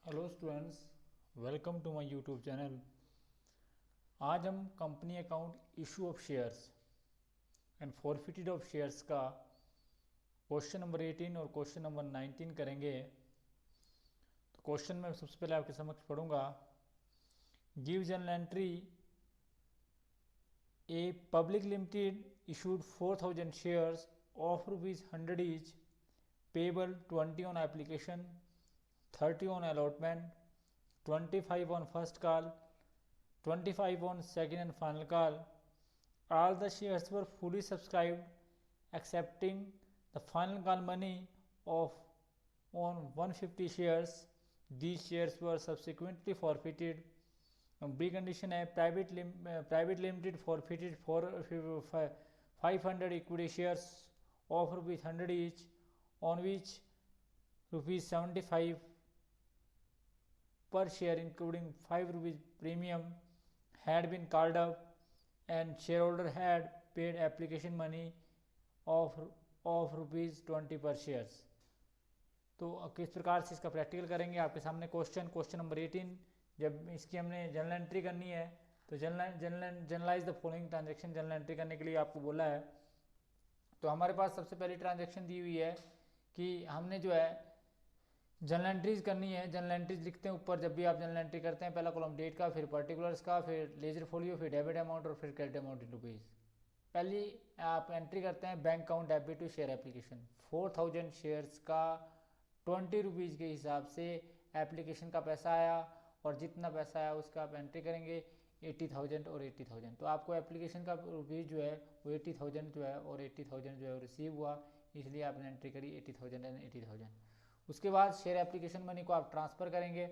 Hello students, welcome to my YouTube channel. आज हम company account issue of shares and forfeited of shares का question number 18 और question number 19 करेंगे। तो question में सबसे पहले आपके समक्ष पढ़ूंगा। Give journal entry a public limited issued 4000 shares of ₹100 each, payable 20 on application, 30 on allotment, 25 on first call, 25 on second and final call. All the shares were fully subscribed excepting the final call money of on 150 shares. These shares were subsequently forfeited. B condition है private limited forfeited for 500 equity shares of ₹100 each, on which ₹75 per share including ₹5 premium had been called up, and shareholder had paid application money of ₹20 per shares। तो किस प्रकार से इसका practical करेंगे आपके सामने question number 18। जब इसकी हमने जर्नल एंट्री करनी है तो journalise the following transaction journal entry करने के लिए आपको बोला है। तो हमारे पास सबसे पहली ट्रांजेक्शन दी हुई है कि हमने जो है जर्नल एंट्रीज करनी है। जर्नल एंट्रीज लिखते हैं ऊपर, जब भी आप जर्नल एंट्री करते हैं पहला कॉलम डेट का, फिर पर्टिकुलर्स का, फिर लेजर फोलियो, फिर डेबिट अमाउंट और फिर क्रेडिट अमाउंट इन रुपीज़। पहली आप एंट्री करते हैं bank account debit to share application. 4000 shares का ₹20 के हिसाब से एप्लीकेशन का पैसा आया, और जितना पैसा आया उसका आप एंट्री करेंगे 80,000 और 80,000। तो आपको एप्लीकेशन का रुपीज़ जो है वो 80,000 जो है और 80,000 जो है रिसीव हुआ, इसलिए आपने एंट्री करी 80,000 एंड 80,000। उसके बाद शेयर एप्लीकेशन मनी को आप ट्रांसफ़र करेंगे।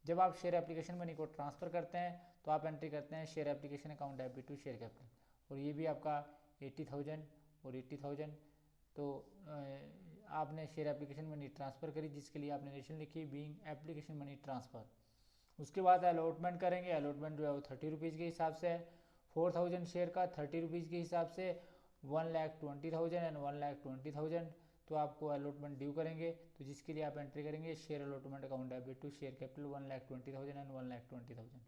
जब आप शेयर एप्लीकेशन मनी को ट्रांसफ़र करते हैं तो आप एंट्री करते हैं share application account debit to share capital, और ये भी आपका 80,000 और 80,000। तो आपने शेयर एप्लीकेशन मनी ट्रांसफ़र करी, जिसके लिए आपने रेशन लिखी बीइंग एप्लीकेशन मनी ट्रांसफ़र। उसके बाद अलॉटमेंट करेंगे। अलॉटमेंट जो है वो ₹30 के हिसाब से है। 4000 शेयर का ₹30 के हिसाब से 1,20,000 एंड 1,20,000। तो आपको अलॉटमेंट ड्यू करेंगे, तो जिसके लिए आप एंट्री करेंगे share allotment account debit to share capital 1,20,000 and 1,20,000।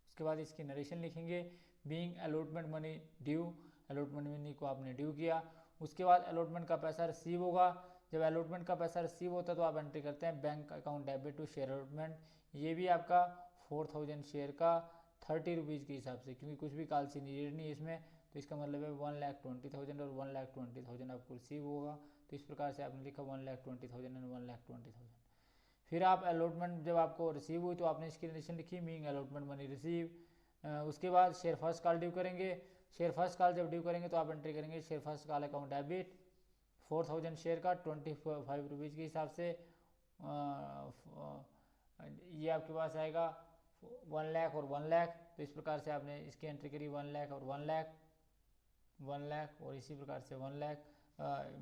उसके बाद इसकी नरेशन लिखेंगे being allotment money due. Allotment money को आपने ड्यू किया। उसके बाद अलॉटमेंट का पैसा रिसीव होगा। जब अलॉटमेंट का पैसा रिसीव होता है तो आप एंट्री करते हैं bank account debit to share allotment. ये भी आपका 4000 शेयर का ₹30 के हिसाब से, क्योंकि कुछ भी कालसी नीडेड नहीं है इसमें, तो इसका मतलब है 1,20,000 और 1,20,000 आपको रिसीव होगा। तो इस प्रकार से आपने लिखा 1,20,000 एंड 1,20,000। फिर आप अलॉटमेंट जब आपको रिसीव हुई तो आपने इसकी कंडीशन लिखी मीइंग अलॉटमेंट मनी रिसीव। उसके बाद शेयर फर्स्ट कॉल ड्यू करेंगे। शेयर फर्स्ट कॉल जब ड्यू करेंगे तो आप एंट्री करेंगे share first call account debit 4000 share का ₹25 के हिसाब से। ये आपके पास आएगा 1 लाख और 1 लाख। तो इस प्रकार से आपने इसकी एंट्री करी 1 लाख और 1 लाख, 1 लाख और इसी प्रकार से 1 lakh.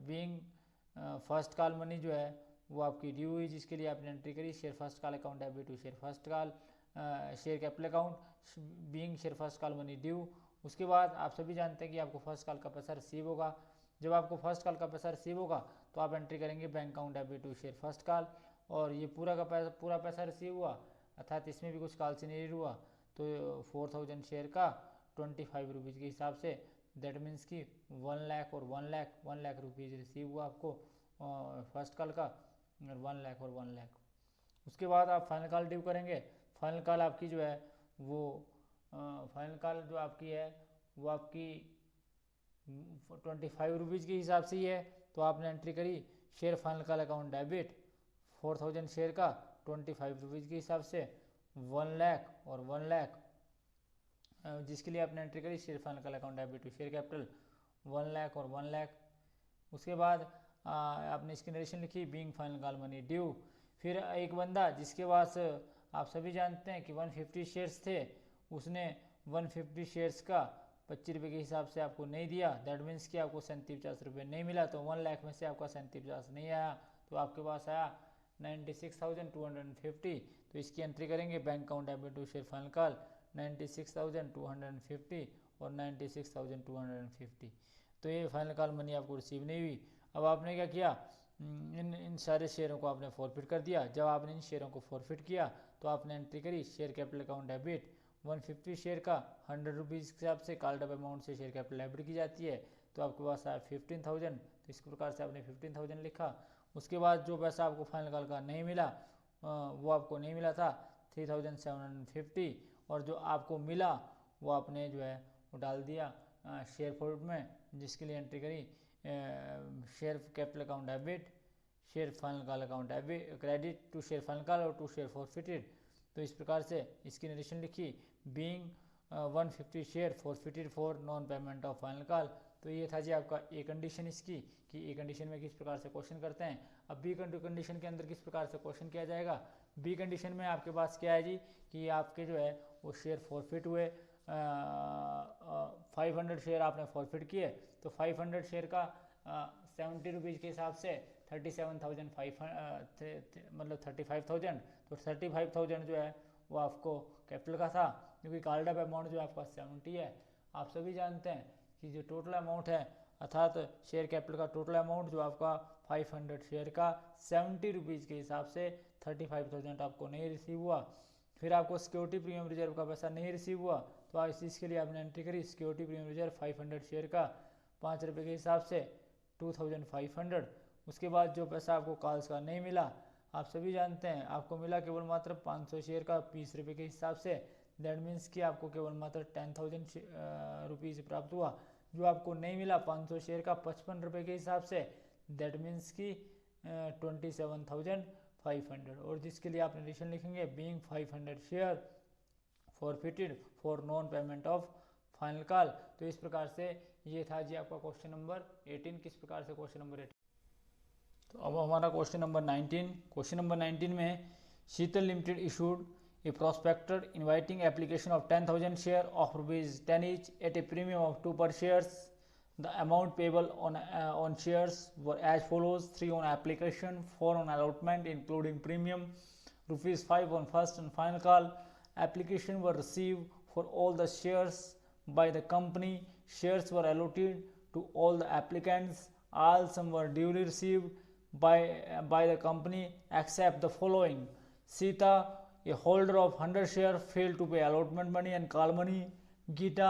Being first call money जो है वो आपकी ड्यू हुई, जिसके लिए आपने एंट्री करी share first call account debit to share first call share capital account being share first call money due. उसके बाद आप सभी जानते हैं कि आपको फर्स्ट कॉल का पैसा रिसीव होगा। जब आपको फर्स्ट कॉल का पैसा रिसीव होगा तो आप एंट्री करेंगे bank account debit to share first call, और ये पूरा पैसा रिसीव हुआ, अर्थात इसमें भी कुछ कॉल से नहीं हुआ। तो 4000 शेयर का ₹25 के हिसाब से, दैट मीन्स कि 1 लाख और 1 लाख रुपीज़ रिसीव हुआ आपको फर्स्ट कॉल का, 1 लाख और 1 लाख। उसके बाद आप फाइनल कॉल ड्यू करेंगे। फाइनल कॉल आपकी जो है वो फाइनल कॉल जो आपकी है वो आपकी ₹25 के हिसाब से ही है। तो आपने एंट्री करी share final call account debit 4000 share का ₹25 के हिसाब से 1 लाख और 1 लाख, जिसके लिए आपने एंट्री करी share final call account debit to share capital 1 lakh और 1 लाख। उसके बाद आपने इसकी नरेशन लिखी being final call money due. फिर एक बंदा जिसके पास आप सभी जानते हैं कि 150 शेयर्स थे, उसने 150 शेयर्स का ₹25 के हिसाब से आपको नहीं दिया, दैट मीन्स कि आपको ₹3750 नहीं मिला। तो 1 लाख में से आपका 3750 नहीं आया, तो आपके पास आया 96,250। तो इसकी एंट्री करेंगे bank account debit to share final call 96,250 और 96,250। तो ये फाइनल कॉल मनी आपको रिसीव नहीं हुई। अब आपने क्या किया इन इन सारे शेयरों को आपने फॉरफिट कर दिया। जब आपने इन शेयरों को फॉरफिट किया तो आपने एंट्री करी share capital account debit 150 share का 100 रुपीज़ के हिसाब से कॉल्ड अप अमाउंट से शेयर कैपिटल डेबिट की जाती है। तो आपके पास आया 15,000, तो इस प्रकार से आपने 15,000 लिखा। उसके बाद जो पैसा आपको फाइनल कॉल का नहीं मिला वो आपको नहीं मिला था 3,750, और जो आपको मिला वो आपने जो है वो डाल दिया शेयर फॉरवर्ड में, जिसके लिए एंट्री करी share capital account debit, share final call account debit credit to share final call और टू शेयर फॉरफिटेड। तो इस प्रकार से इसकी नरेशन लिखी being 150 share forfeited for non payment of final call. तो ये था जी आपका ए कंडीशन इसकी, कि ए कंडीशन में किस प्रकार से क्वेश्चन करते हैं। अब बी कंडीशन के अंदर किस प्रकार से क्वेश्चन किया जाएगा। बी कंडीशन में आपके पास क्या है जी, कि आपके जो है वो शेयर फॉरफिट हुए 500 शेयर आपने फॉरफिट किए, तो 500 शेयर का 70 रुपीज़ के हिसाब से 37,500 मतलब 35,000, तो 35,000 जो है वो आपको कैपिटल का था, क्योंकि कॉल्ड अप अमाउंट जो आपका 70 है। आप सभी जानते हैं कि जो टोटल अमाउंट है अर्थात शेयर कैपिटल का टोटल अमाउंट जो आपका 500 शेयर का 70 रुपीज़ के हिसाब से 35,000 आपको नहीं रिसीव हुआ। फिर आपको सिक्योरिटी प्रीमियम रिजर्व का पैसा नहीं रिसीव हुआ, तो आज इसके लिए आपने एंट्री करी सिक्योरिटी प्रीमियम रिजर्व 500 शेयर का 5 रुपये के हिसाब से 2,500। उसके बाद जो पैसा आपको कॉल्स का नहीं मिला, आप सभी जानते हैं आपको मिला केवल मात्र 500 शेयर का 20 रुपये के हिसाब से, दैट मीन्स कि आपको केवल मात्र 10,000 रुपीज़ प्राप्त हुआ। जो आपको नहीं मिला 500 शेयर का 55 रुपये के हिसाब से, दैट मीन्स कि 27,500, और जिसके लिए आप नरेशन लिखेंगे being 500 share forfeited for non payment of final call. तो इस प्रकार से ये था जी आपका क्वेश्चन नंबर 18। किस प्रकार से क्वेश्चन नंबर 18। तो अब हमारा क्वेश्चन नंबर 19। क्वेश्चन नंबर 19 में Sheetal limited issued a prospectus inviting application of 10,000 share of ₹10 each at a premium of 2 per shares. The amount payable on shares were as follows: 3 on application, 4 on allotment including premium, ₹5 on first and final call. Application were received for all the shares by the company. Shares were allotted to all the applicants. All sum were duly received by the company except the following: Sita, a holder of 100 share, failed to pay allotment money and call money. Gita,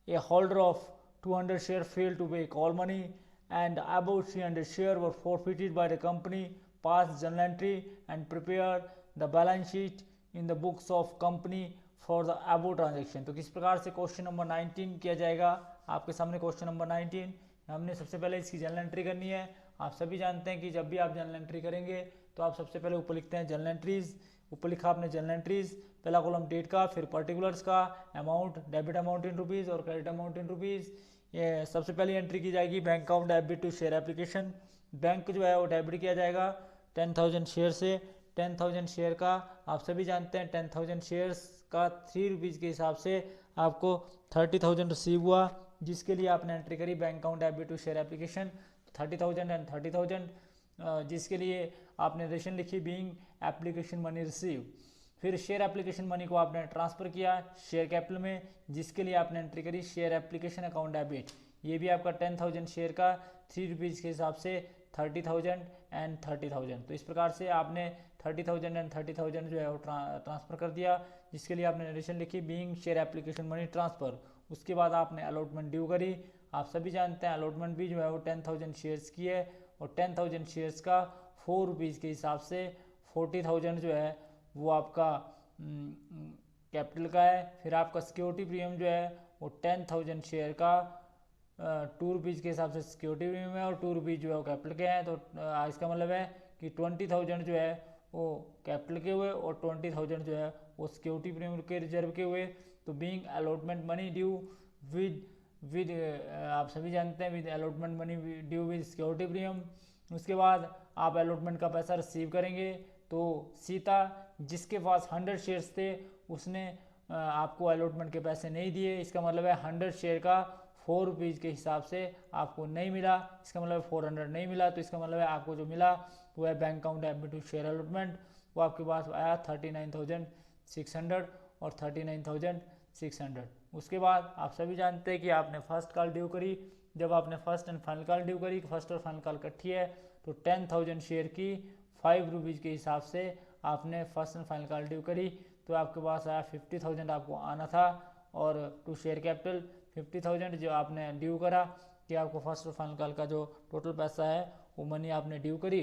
a holder of 200 share, failed to pay call money, and above 300 share were forfeited by the company. Pass journal entry and prepare the balance sheet in the books of company for the above transaction। तो किस प्रकार से question number 19 किया जाएगा। आपके सामने question number 19, हमने सबसे पहले इसकी जर्नल एंट्री करनी है। आप सभी जानते हैं कि जब भी आप जर्नल एंट्री करेंगे तो आप सबसे पहले ऊपर लिखते हैं जर्नल एंट्रीज। ऊपर लिखा आपने जर्नल एंट्रीज, पहला कॉलम डेट का, फिर पर्टिकुलर्स का, amount, debit amount in rupees और क्रेडिट अमाउंट इन रुपीज़। ये सबसे पहले एंट्री की जाएगी bank account debit to share application. Bank जो है वो डेबिट किया जाएगा 10,000 शेयर से। 10,000 शेयर का आप सभी जानते हैं 10,000 शेयर्स का 3 रुपीज़ के हिसाब से आपको 30,000 रिसीव हुआ, जिसके लिए आपने एंट्री करी bank account debit to share application 30,000 and 30,000, जिसके लिए आपने रेशन लिखी बीइंग एप्लीकेशन मनी रिसीव। फिर शेयर एप्लीकेशन मनी को आपने ट्रांसफ़र किया शेयर कैपिटल में, जिसके लिए आपने एंट्री करी शेयर एप्लीकेशन अकाउंट डेबिट। ये भी आपका 10,000 शेयर का 3 रुपीज़ के हिसाब से 30,000 एंड 30,000। तो इस प्रकार से आपने 30,000 एंड 30,000 जो है वो ट्रांसफ़र कर दिया, जिसके लिए आपने नरेशन लिखी being share application money transfer. उसके बाद आपने अलॉटमेंट ड्यू करी। आप सभी जानते हैं अलॉटमेंट भी जो है वो 10,000 शेयर्स की है, और 10,000 शेयर्स का 4 रुपीज़ के हिसाब से 40,000 जो है वो आपका कैपिटल का है। फिर आपका सिक्योरिटी प्रीमियम जो है वो 10,000 शेयर का 2 रुपीज़ के हिसाब से सिक्योरिटी प्रीमियम है, और 2 रुपीज़ जो है वो कैपिटल के हैं। तो इसका मतलब है कि 20,000 जो है वो कैपिटल के हुए और 20,000 जो है वो सिक्योरिटी प्रीमियम के रिजर्व के हुए। तो being allotment money due with आप सभी जानते हैं with allotment money due with security premium. उसके बाद आप अलॉटमेंट का पैसा रिसीव करेंगे। तो सीता जिसके पास 100 शेयर्स थे उसने आपको अलॉटमेंट के पैसे नहीं दिए। इसका मतलब है 100 शेयर का 4 रुपीज़ के हिसाब से आपको नहीं मिला। इसका मतलब 400 नहीं मिला। तो इसका मतलब है आपको जो मिला वो है bank account debit to share allotment, वो आपके पास आया 39,600 और 39,600। उसके बाद आप सभी जानते हैं कि आपने फर्स्ट कॉल ड्यू करी। जब आपने first and final call due करी, फर्स्ट और फाइनल कॉल इकट्ठी है, तो 10,000 शेयर की 5 रुपीज़ के हिसाब से आपने first and final call due करी, तो आपके पास आया 50,000 आपको आना था। और टू शेयर कैपिटल 50,000 जो आपने ड्यू करा कि आपको फर्स्ट और फाइनल कॉल का जो टोटल पैसा है वो मनी आपने ड्यू करी।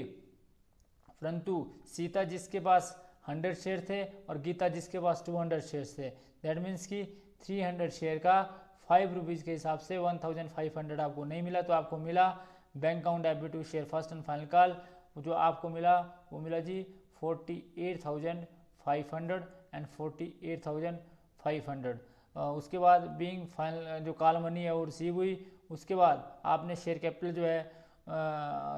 परंतु सीता जिसके पास 100 शेयर थे और गीता जिसके पास 200 शेयर थे, दैट मीन्स कि 300 शेयर का 5 रुपीज़ के हिसाब से 1,500 आपको नहीं मिला। तो आपको मिला bank account debit to share first and final call, जो आपको मिला वो मिला जी 48,500 एंड 48,500। उसके बाद बीइंग फाइनल जो कॉल मनी है वो रिसीव हुई। उसके बाद आपने शेयर कैपिटल जो है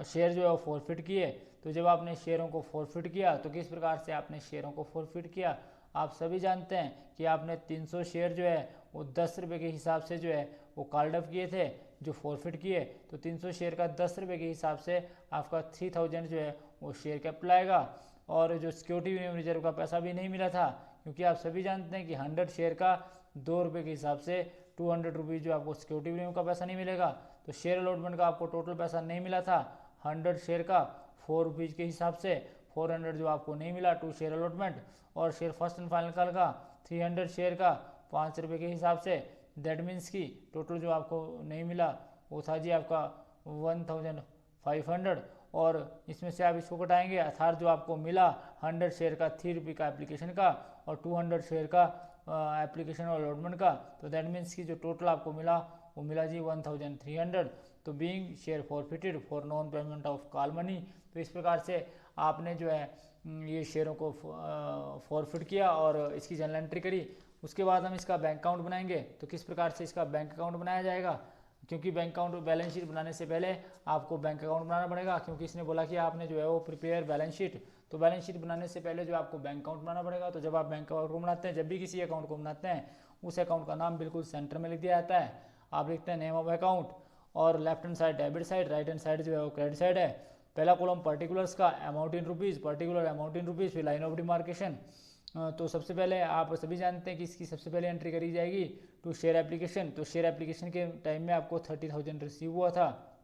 शेयर जो है वो फॉरफिट किए। तो जब आपने शेयरों को फॉरफिट किया तो किस प्रकार से आपने शेयरों को फॉरफिट किया, आप सभी जानते हैं कि आपने 300 शेयर जो है वो 10 रुपये के हिसाब से जो है वो कॉल्ड अप किए थे, जो फॉरफिट किए। तो 300 शेयर का 10 रुपये के हिसाब से आपका 3000 जो है वो शेयर कैपिटल आएगा। और जो सिक्योरिटी रिजर्व का पैसा भी नहीं मिला था, क्योंकि आप सभी जानते हैं कि 100 शेयर का 2 रुपये के हिसाब से 200 रुपीज़ जो आपको सिक्योरिटी प्रीमियम का पैसा नहीं मिलेगा। तो शेयर अलॉटमेंट का आपको टोटल पैसा नहीं मिला था 100 शेयर का 4 रुपीज़ के हिसाब से, 400 जो आपको नहीं मिला टू शेयर अलॉटमेंट। और share first and final call का 300 शेयर का 5 रुपये के हिसाब से, दैट मीन्स की टोटल जो आपको नहीं मिला वो था जी आपका 1,500। और इसमें से आप इसको घटाएंगे, अर्थात जो आपको मिला 100 शेयर का 3 रुपये का एप्लीकेशन का और 200 शेयर का एप्लीकेशन और अलॉटमेंट का, तो दैट मीन्स की जो टोटल आपको मिला वो मिला जी 1,300। तो being share forfeited for non payment of call money. तो इस प्रकार से आपने जो है ये शेयरों को फॉरफिट किया और इसकी जर्नल एंट्री करी। उसके बाद हम इसका बैंक अकाउंट बनाएंगे। तो किस प्रकार से इसका बैंक अकाउंट बनाया जाएगा, क्योंकि बैंक अकाउंट बैलेंस शीट बनाने से पहले आपको बैंक अकाउंट बनाना पड़ेगा, क्योंकि इसने बोला कि आपने जो है वो प्रिपेयर बैलेंस शीट। तो बैलेंस शीट बनाने से पहले जो आपको बैंक अकाउंट बनाना पड़ेगा। तो जब आप बैंक अकाउंट को बनाते हैं, जब भी किसी अकाउंट को बनाते हैं, उस अकाउंट का नाम बिल्कुल सेंटर में लिख दिया जाता है। आप लिखते हैं नेम ऑफ अकाउंट और left hand side debit side, right hand side जो है वो क्रेडिट साइड है। पहला कॉलम पर्टिकुलर्स का amount in rupees, particular amount in rupees, फिर लाइन ऑफ डिमार्केशन। तो सबसे पहले आप सभी जानते हैं कि इसकी सबसे पहले एंट्री करी जाएगी टू शेयर एप्लीकेशन। तो शेयर एप्लीकेशन के टाइम में आपको 30,000 रिसीव हुआ था,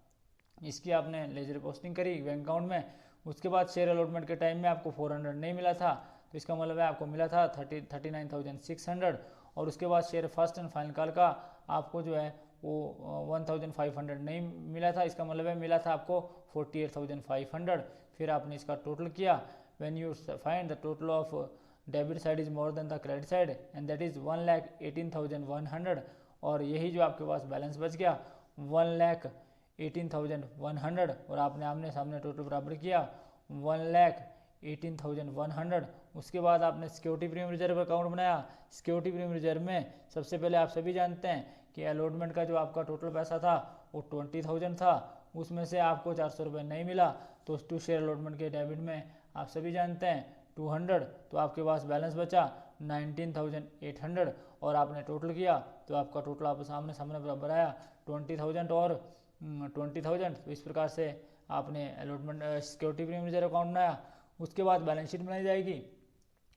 इसकी आपने लेजर पोस्टिंग करी बैंक अकाउंट में। उसके बाद शेयर अलॉटमेंट के टाइम में आपको 400 नहीं मिला था, तो इसका मतलब है आपको मिला था 39,600। और उसके बाद share first and final call का आपको जो है वो 1,500 नहीं मिला था, इसका मतलब है मिला था आपको 48,500। फिर आपने इसका टोटल किया। When you find the total of debit side is more than the credit side and that is 1,18,100। और यही जो आपके पास बैलेंस बच गया 1,18,100। और आपने आमने सामने टोटल बराबर किया 1,18,100। उसके बाद आपने सिक्योरिटी प्रीमियम रिजर्व अकाउंट बनाया। सिक्योरिटी प्रीमियम रिजर्व में सबसे पहले आप सभी जानते हैं कि अलॉटमेंट का जो आपका टोटल पैसा था वो 20,000 था, उसमें से आपको 400 रुपये नहीं मिला। तो टू शेयर अलॉटमेंट के डेबिट में आप सभी जानते हैं 200, तो आपके पास बैलेंस बचा 19,800। और आपने टोटल किया तो आपका टोटल आप सामने सामने बराबर आया 20,000 और 20,000। तो इस प्रकार से आपने allotment security premium reserve account बनाया। उसके बाद बैलेंस शीट बनाई जाएगी।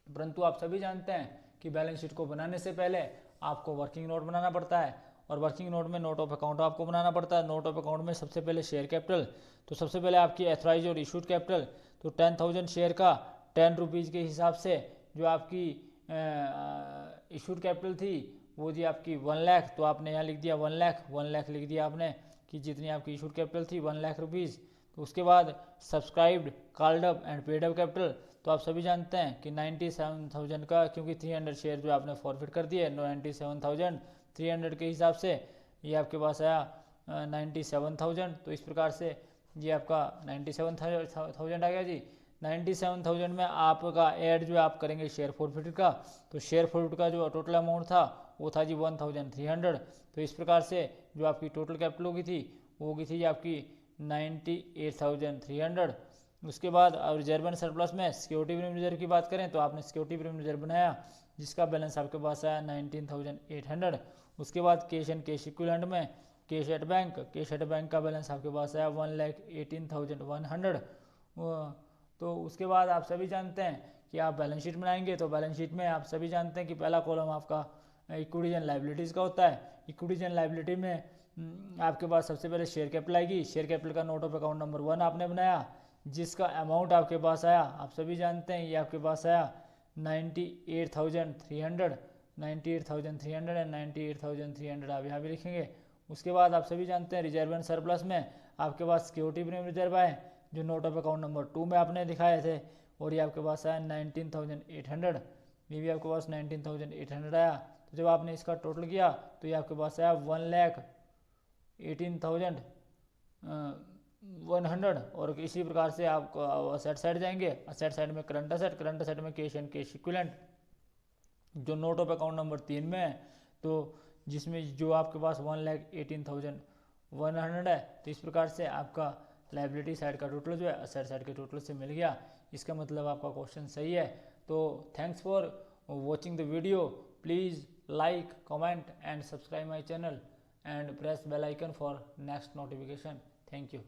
परंतु आप सभी जानते हैं कि बैलेंस शीट को बनाने से पहले आपको वर्किंग नोट बनाना पड़ता है, और वर्किंग नोट में नोट ऑफ अकाउंट आपको बनाना पड़ता है। नोट ऑफ अकाउंट में सबसे पहले शेयर कैपिटल। तो सबसे पहले आपकी एथराइज और इशूड कैपिटल, तो 10,000 शेयर का 10 रुपीज़ के हिसाब से जो आपकी इशूड कैपिटल थी वो जी आपकी 1 लाख। तो आपने यहाँ लिख दिया 1 लाख लिख दिया आपने कि जितनी आपकी इशूड कैपिटल थी 1 लाख रुपीज़। तो उसके बाद subscribed, called up and paid up capital. तो आप सभी जानते हैं कि 97,000 का, क्योंकि 300 शेयर जो आपने फॉरफिट कर दिए 97,300 के हिसाब से ये आपके पास आया 97,000। तो इस प्रकार से ये आपका 97,000 आ गया जी। 97,000 में आपका ऐड जो आप करेंगे शेयर फॉरफिट का, तो शेयर फॉरफिट का जो टोटल अमाउंट था वो था जी 1,300। तो इस प्रकार से जो आपकी टोटल कैपिटल होगी थी वो होगी थी आपकी 98,300। उसके बाद रिजर्व एंड सरप्लस में सिक्योरिटी प्रीमियम रिजर्व की बात करें तो आपने सिक्योरिटी प्रीमियम रिजर्व बनाया जिसका बैलेंस आपके पास आया 19,800। उसके बाद कैश एंड कैश इक्विवेलेंट में कैश एट बैंक का बैलेंस आपके पास आया 1,18,100। तो उसके बाद आप सभी जानते हैं कि आप बैलेंस शीट बनाएंगे। तो बैलेंस शीट में आप सभी जानते हैं कि पहला कॉलम आपका इक्विटीज एंड लाइबिलिटीज़ का होता है। इक्विटीज एंड लाइबिलिटी में आपके पास सबसे पहले शेयर कैपिटल आएगी। शेयर कैपिटल का नोट ऑफ अकाउंट नंबर 1 आपने बनाया, जिसका अमाउंट आपके पास आया, आप सभी जानते हैं ये आपके पास आया 98,300 98,300 एंड 98,300 आप यहाँ भी लिखेंगे। उसके बाद आप सभी जानते हैं रिजर्व एंड सरप्लस में आपके पास सिक्योरिटी प्रीमियम रिजर्व आए, जो नोट ऑफ अकाउंट नंबर 2 में आपने दिखाए थे, और ये आपके पास आया 19,800, ये भी आपके पास 19,800 आया। तो जब आपने इसका टोटल किया तो ये आपके पास आया 1,18,100। और इसी प्रकार से आप असेट साइड जाएंगे, असेट साइड में करंट असेट में कैश एंड कैश इक्विवेलेंट, जो नोट ऑफ अकाउंट नंबर 3 में है, तो जिसमें जो आपके पास 1,18,100 है। तो इस प्रकार से आपका लाइबिलिटी साइड का टोटल जो है असेट साइड के टोटल से मिल गया। इसका मतलब आपका क्वेश्चन सही है। तो thanks for watching the video. Please like, comment and subscribe my channel and press bell icon for next notification. Thank you.